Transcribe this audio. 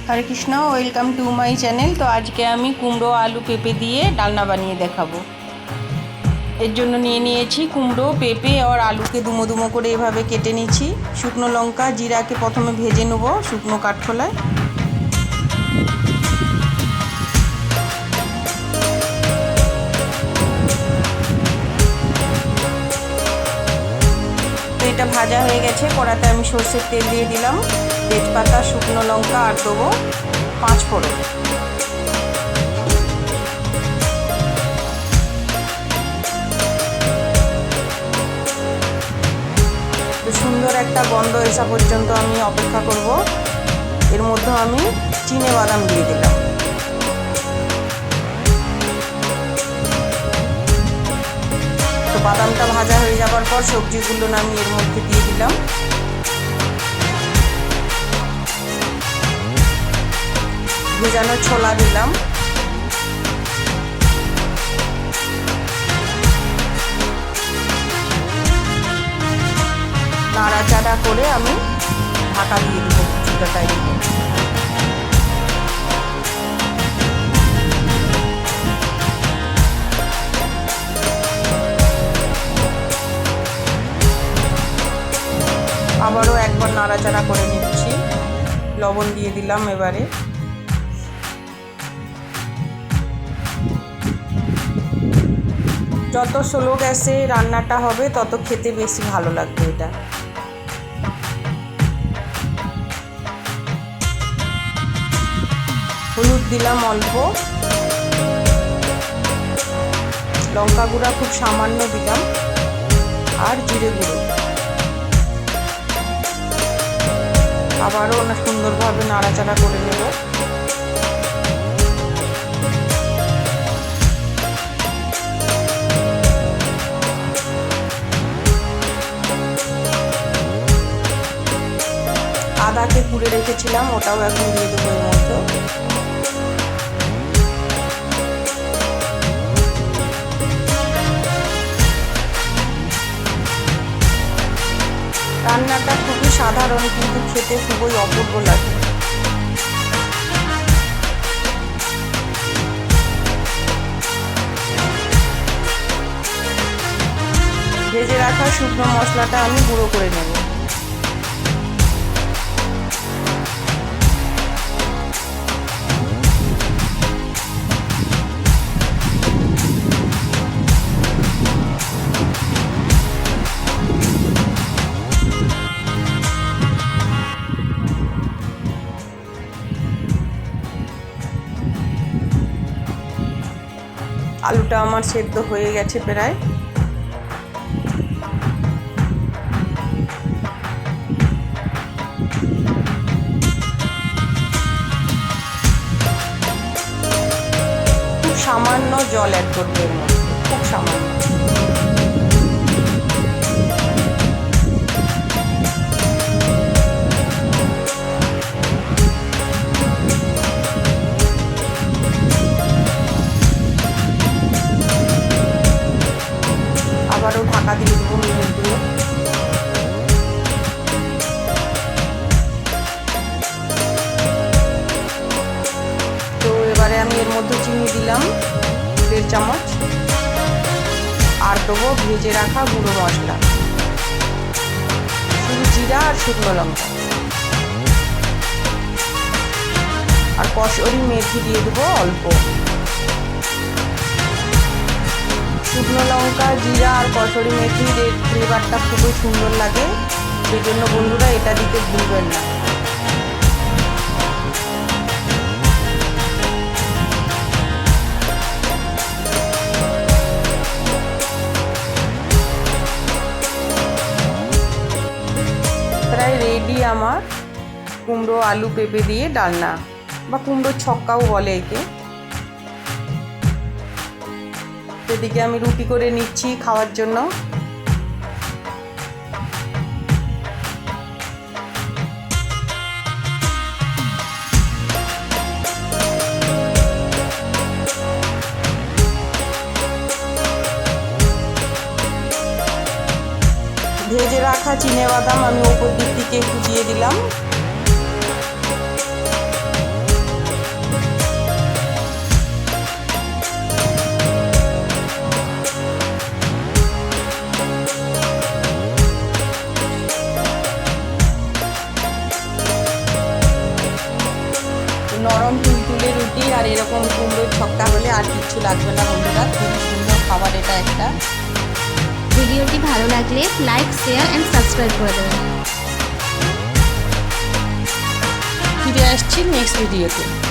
Hare Krishna, welcome to my channel. তো আজকে আমি কুমড়ো আলু পেঁপে দিয়ে ডালনা বানিয়ে দেখাবো। এর জন্য নিয়ে নিয়েছি কুমড়ো, পেঁপে আর আলুকে দুমো দুমো করে এভাবে কেটে নিচ্ছি। শুকনো লঙ্কা, জিরাকে প্রথমে ভেজে নেবো শুকনো কাঠখোলায়। তো এটা ভাজা হয়ে গেছে। কড়াতে আমি সর্ষের তেল দিয়ে দিলাম, তেজপাতা, শুকনো লঙ্কা আর দেবো 5 ফোড়ন। তো সুন্দর একটা গন্ধ আসা পর্যন্ত আমি অপেক্ষা করব। এর মধ্যে আমি চিনে বাদাম দিয়ে দিলাম। তো বাদামটা ভাজা হয়ে যাওয়ার পর সবজিগুলো আমি এর মধ্যে দিয়ে দিলাম। ভেজানো ছোলা দিলাম। নাড়াচাড়া করে আমি ঢাকা দিয়ে দেবো কিছুটা টাইম। আবারও একবার নাড়াচাড়া করে নিচ্ছি। লবণ দিয়ে দিলাম এবারে। যত স্লো গ্যাসে রান্নাটা হবে তত খেতে বেশি ভালো লাগবে এটা। হলুদ দিলাম অল্প, লঙ্কা গুঁড়া খুব সামান্য দিলাম, আর জিরে গুঁড়ো। আবারও সুন্দরভাবে নাড়াচাড়া করে নেব। আদাকে কুড়ে রেখেছিলাম, ওটাও এখন দিয়ে দেবো এর মধ্যে। রান্নাটা খুবই সাধারণ, কিন্তু খেতে খুবই অপূর্ব লাগে। ভেজে রাখা শুকনো মশলাটা আমি গুঁড়ো করে নেব। আলুটা আমার সেদ্ধ হয়ে গেছে প্রায়। খুব সামান্য জল অ্যাড করতে এর মধ্যে, খুব সামান্য। আবারও ঢাকা দিয়ে দেবো মিনিট দিয়ে। তো এবারে আমি এর মধ্যে চিনি দিলাম 1.5 চামচ, আর দেবো ভেজে রাখা গুঁড়ো মশলা, শুধু জিরা আর শুকনো লঙ্কা, আর কসুরি মেথি দিয়ে দেবো অল্প। শুকনো লঙ্কা, জিরা আর কসুরি মেথির এর ফ্লেভারটা খুবই সুন্দর লাগে, সেই জন্য বন্ধুরা এটা দিতে ভুলবেন না। প্রায় রেডি আমার কুমড়ো আলু পেঁপে দিয়ে ডালনা, বা কুমড়োর ছক্কাও বলে একে। এদিকে আমি রুটি করে নিচ্ছি খাওয়ার জন্য। ভেজে রাখা চিনে বাদাম আমি ওপর দিক থেকে একটু দিয়ে দিলাম। নরম তুলতুলে রুটি আর এরকম কুমড়োর ছক্কা হলে আর কিছু লাগবে না বন্ধুরা। খুবই সুন্দর খাবার এটা একটা। ভিডিওটি ভালো লাগলে লাইক, শেয়ার অ্যান্ড সাবস্ক্রাইব করে দেবেন। ফিরে আসছি নেক্সট ভিডিওতে।